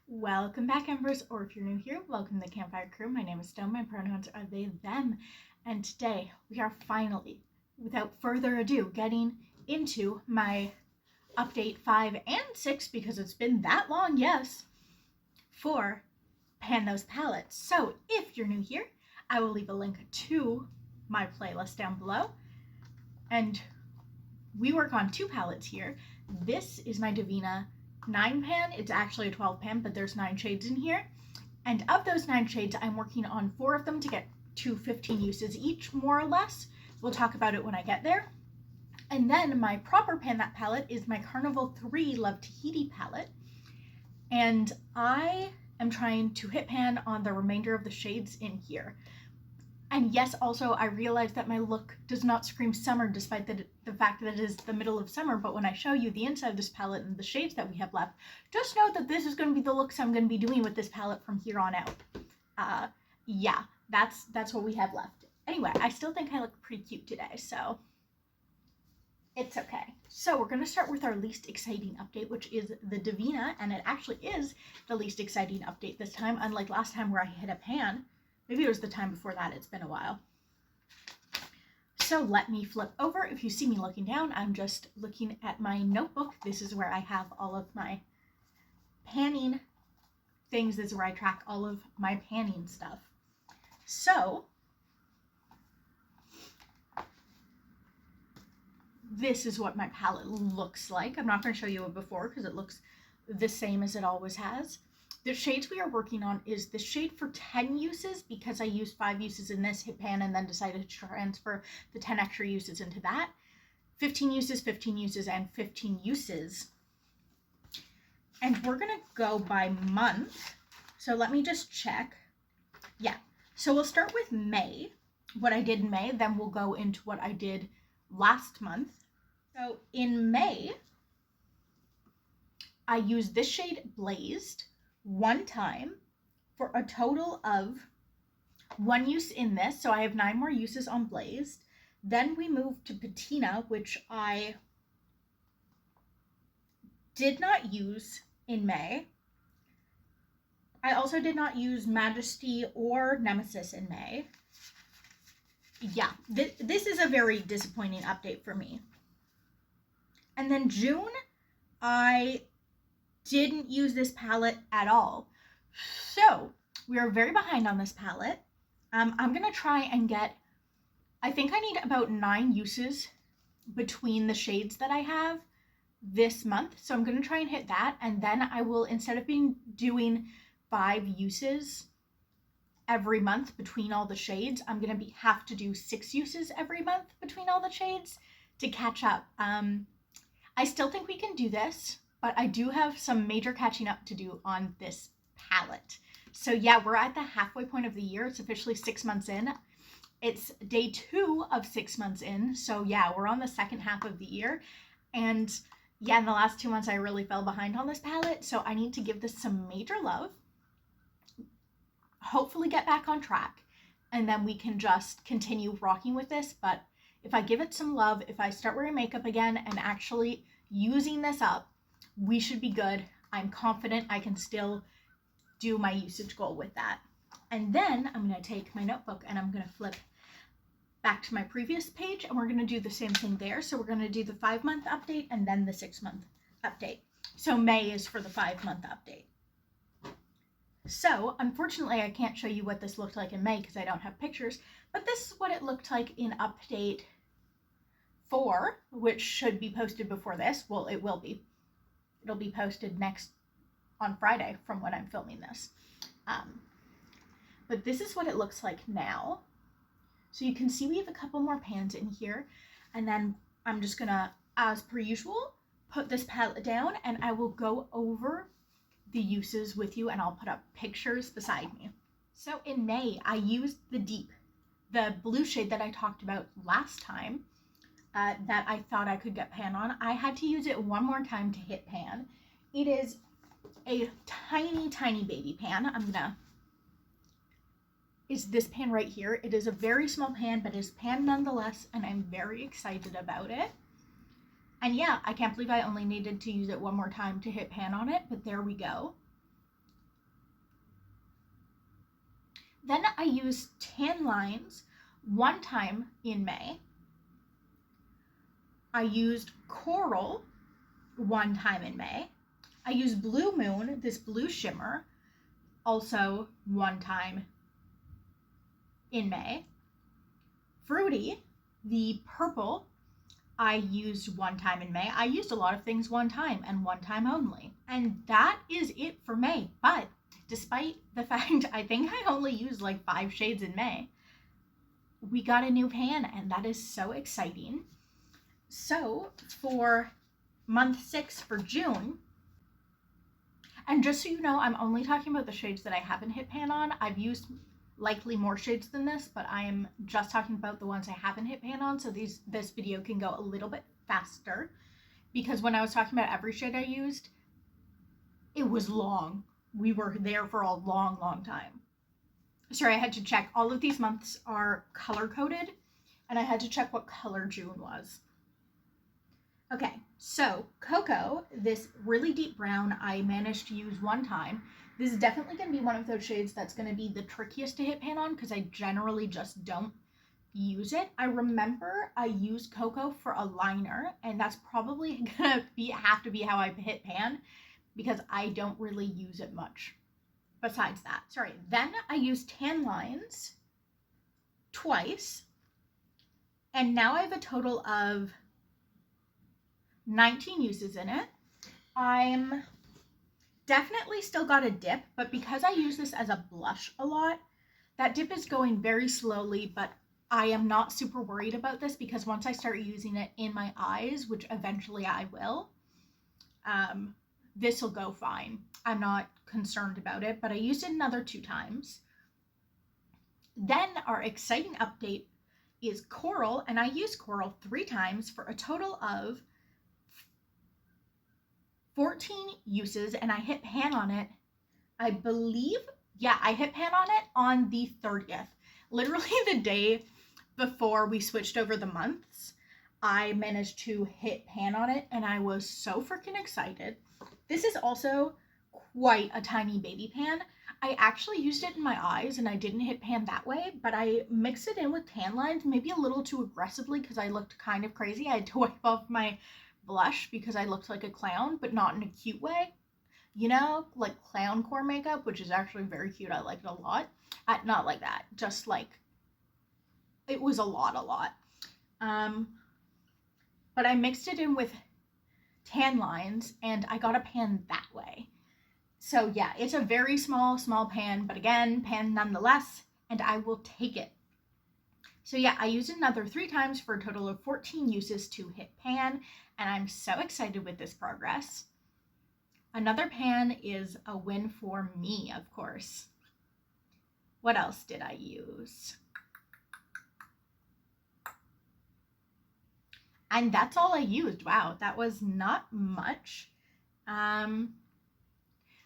Welcome back, Embers, or if you're new here, welcome to the Campfire Crew. My name is Stone, my pronouns are they, them, and today we are finally, without further ado, getting into my update 5 and 6, because it's been that long, yes, for Pan Those Palettes. So if you're new here, I will leave a link to my playlist down below, and we work on 2 palettes here. This is my Devinah 9 pan. It's actually a 12 pan, but there's 9 shades in here. And of those 9 shades, I'm working on 4 of them to get to 15 uses each, more or less. We'll talk about it when I get there. And then my proper pan that palette is my Carnival 3 Love Tahiti palette. And I am trying to hit pan on the remainder of the shades in here. And yes, also, I realize that my look does not scream summer, despite the fact that it is the middle of summer. But when I show you the inside of this palette and the shades that we have left, just know that this is going to be the looks I'm going to be doing with this palette from here on out. Yeah, that's what we have left. Anyway, I still think I look pretty cute today, so it's okay. So we're going to start with our least exciting update, which is the Devinah, and it actually is the least exciting update this time, unlike last time where I hit a pan. Maybe it was the time before that. It's been a while. So let me flip over. If you see me looking down, I'm just looking at my notebook. This is where I have all of my panning things. This is where I track all of my panning stuff. So this is what my palette looks like. I'm not going to show you it before because it looks the same as it always has. The shades we are working on is the shade for 10 uses, because I used 5 uses in this hit pan and then decided to transfer the 10 extra uses into that. 15 uses, 15 uses, and 15 uses. And we're going to go by month. So let me just check. Yeah. So we'll start with May, what I did in May, then we'll go into what I did last month. So in May, I used this shade Blazed 1 time for a total of 1 use in this. So I have 9 more uses on Blazed. Then we moved to Patina, which I did not use in May. I also did not use Majesty or Nemesis in May. Yeah, this is a very disappointing update for me. And then June, I didn't use this palette at all. So we are very behind on this palette. I'm going to try and get, I think I need about 9 uses between the shades that I have this month. So I'm going to try and hit that. And then I will, instead of doing 5 uses every month between all the shades, I'm going to have to do 6 uses every month between all the shades to catch up. I still think we can do this, but I do have some major catching up to do on this palette. So yeah, we're at the halfway point of the year. It's officially 6 months in. It's day 2 of 6 months in. So yeah, we're on the second half of the year. And yeah, in the last 2 months, I really fell behind on this palette. So I need to give this some major love. Hopefully get back on track. And then we can just continue rocking with this. But if I give it some love, if I start wearing makeup again and actually using this up, we should be good. I'm confident I can still do my usage goal with that. And then I'm going to take my notebook and I'm going to flip back to my previous page, and we're going to do the same thing there. So we're going to do the 5-month update and then the 6-month update. So May is for the 5-month update. So unfortunately, I can't show you what this looked like in May because I don't have pictures, but this is what it looked like in update 4, which should be posted before this. Well, it will be. It'll be posted on Friday from when I'm filming this. But this is what it looks like now. So you can see we have a couple more pans in here. And then I'm just gonna, as per usual, put this palette down and I will go over the uses with you and I'll put up pictures beside me. So in May, I used the blue shade that I talked about last time. That I thought I could get pan on. I had to use it 1 more time to hit pan. It is a tiny, tiny baby pan. Is this pan right here. It is a very small pan, but it's pan nonetheless, and I'm very excited about it. And yeah, I can't believe I only needed to use it 1 more time to hit pan on it, but there we go. Then I used Tan Lines one time in May. I used Coral one time in May. I used Blue Moon, this blue shimmer, also one time in May. Fruity, the purple, I used one time in May. I used a lot of things one time and one time only. And that is it for May. But despite the fact I think I only used like 5 shades in May, we got a new pan and that is so exciting. So for month 6 for June, and just so you know, I'm only talking about the shades that I haven't hit pan on. I've used likely more shades than this, but I am just talking about the ones I haven't hit pan on, so this video can go a little bit faster, because when I was talking about every shade I used, it was long. We were there for a long time. Sorry, I had to check. All of these months are color coded, and I had to check what color June was. Okay, so Cocoa, this really deep brown, I managed to use one time. This is definitely going to be one of those shades that's going to be the trickiest to hit pan on because I generally just don't use it. I remember I used Cocoa for a liner, and that's probably going to have to be how I hit pan because I don't really use it much besides that. Sorry, then I used Tan Lines twice, and now I have a total of 19 uses in it. I'm definitely still got a dip, but because I use this as a blush a lot, that dip is going very slowly, but I am not super worried about this because once I start using it in my eyes, which eventually I will, this will go fine. I'm not concerned about it, but I used it another 2 times. Then our exciting update is Coral, and I used Coral 3 times for a total of 14 uses, and I hit pan on it, I believe, yeah, I hit pan on it on the 30th. Literally the day before we switched over the months, I managed to hit pan on it, and I was so freaking excited. This is also quite a tiny baby pan. I actually used it in my eyes, and I didn't hit pan that way, but I mixed it in with Tan Lines, maybe a little too aggressively because I looked kind of crazy. I had to wipe off my blush because I looked like a clown, but not in a cute way, you know, like clown core makeup, which is actually very cute. I like it a lot. Not like that, just like it was a lot. But I mixed it in with Tan Lines and I got a pan that way. So yeah, it's a very small pan, but again, pan nonetheless, and I will take it. So yeah, I used another 3 times for a total of 14 uses to hit pan, and I'm so excited with this progress. Another pan is a win for me, of course. What else did I use? And that's all I used. Wow, that was not much.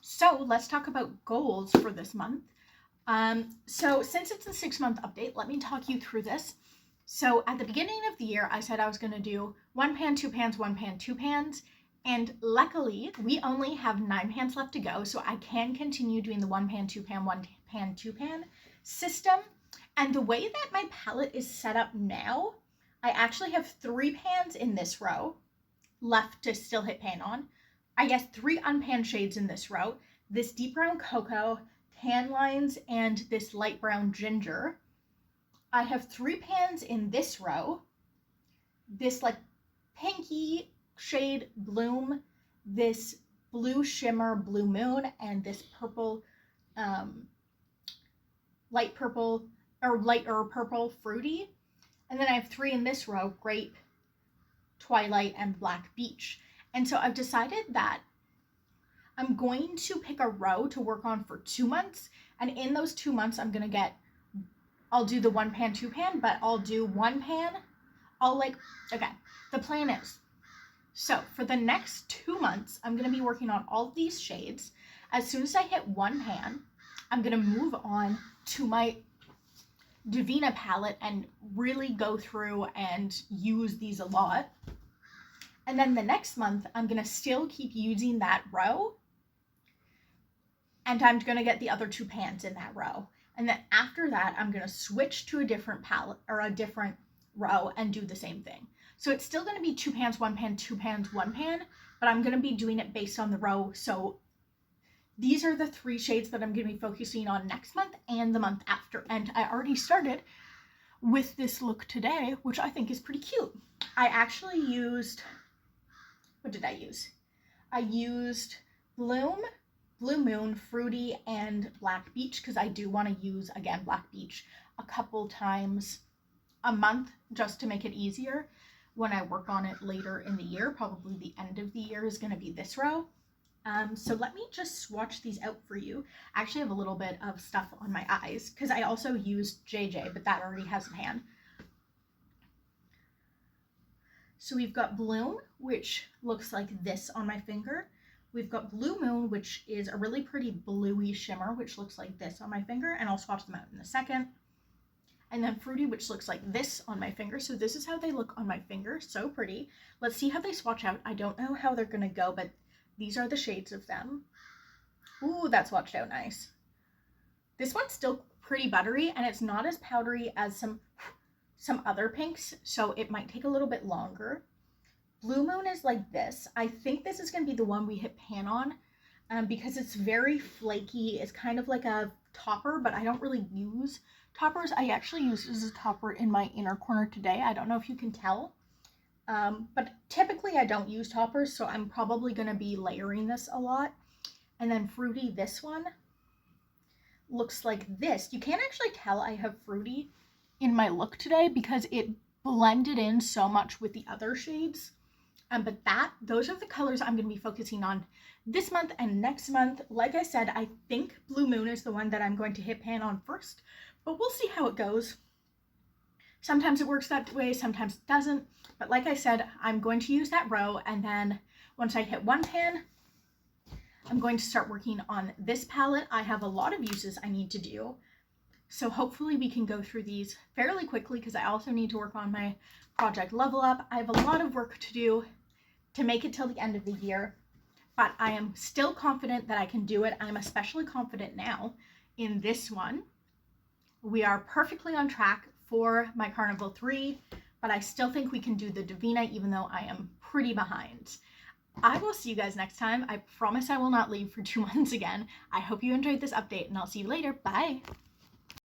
So let's talk about goals for this month. So since it's a 6-month update, let me talk you through this. So at the beginning of the year, I said I was going to do 1 pan, 2 pans, 1 pan, 2 pans. And luckily, we only have 9 pans left to go. So I can continue doing the 1 pan, 2 pan, 1 pan, 2 pan system. And the way that my palette is set up now, I actually have 3 pans in this row left to still hit pan on. I guess 3 unpanned shades in this row. This deep brown cocoa, Tan Lines, and this light brown ginger. I have 3 pans in this row. This like pinky shade Bloom, this blue shimmer Blue Moon, and this purple, lighter purple Fruity. And then I have 3 in this row, Grape, Twilight, and Black Beach. And so I've decided that I'm going to pick a row to work on for 2 months. And in those 2 months, I'll do the 1 pan, 2 pan, but I'll do 1 pan. Okay, the plan is, so for the next 2 months, I'm going to be working on all of these shades. As soon as I hit 1 pan, I'm going to move on to my Devinah palette and really go through and use these a lot. And then the next month, I'm going to still keep using that row. And I'm going to get the other 2 pans in that row. And then after that, I'm going to switch to a different palette or a different row and do the same thing. So it's still going to be 2 pans, 1 pan, 2 pans, 1 pan, but I'm going to be doing it based on the row. So these are the 3 shades that I'm going to be focusing on next month and the month after. And I already started with this look today, which I think is pretty cute. I actually used, what did I use? I used Bloom, Blue Moon, Fruity, and Black Beach, because I do want to use, again, Black Beach a couple times a month just to make it easier when I work on it later in the year. Probably the end of the year is going to be this row. So let me just swatch these out for you. I actually have a little bit of stuff on my eyes because I also used JJ, but that already has a pan. So we've got Bloom, which looks like this on my finger. We've got Blue Moon, which is a really pretty bluey shimmer, which looks like this on my finger, and I'll swatch them out in a second. And then Fruity, which looks like this on my finger. So this is how they look on my finger. So pretty. Let's see how they swatch out. I don't know how they're going to go, but these are the shades of them. Ooh, that swatched out nice. This one's still pretty buttery, and it's not as powdery as some other pinks, so it might take a little bit longer. Blue Moon is like this. I think this is going to be the one we hit pan on because it's very flaky. It's kind of like a topper, but I don't really use toppers. I actually used this as a topper in my inner corner today. I don't know if you can tell, but typically I don't use toppers, so I'm probably going to be layering this a lot. And then Fruity, this one looks like this. You can't actually tell I have Fruity in my look today because it blended in so much with the other shades. But those are the colors I'm going to be focusing on this month and next month. Like I said, I think Blue Moon is the one that I'm going to hit pan on first, but we'll see how it goes. Sometimes it works that way, sometimes it doesn't. But like I said, I'm going to use that row, and then once I hit 1 pan, I'm going to start working on this palette. I have a lot of uses I need to do, so hopefully we can go through these fairly quickly because I also need to work on my project Level Up. I have a lot of work to do to make it till the end of the year, but I am still confident that I can do it. I'm especially confident now in this one. We are perfectly on track for my Carnival 3, but I still think we can do the Devinah even though I am pretty behind. I will see you guys next time. I promise I will not leave for 2 months again. I hope you enjoyed this update, and I'll see you later. Bye!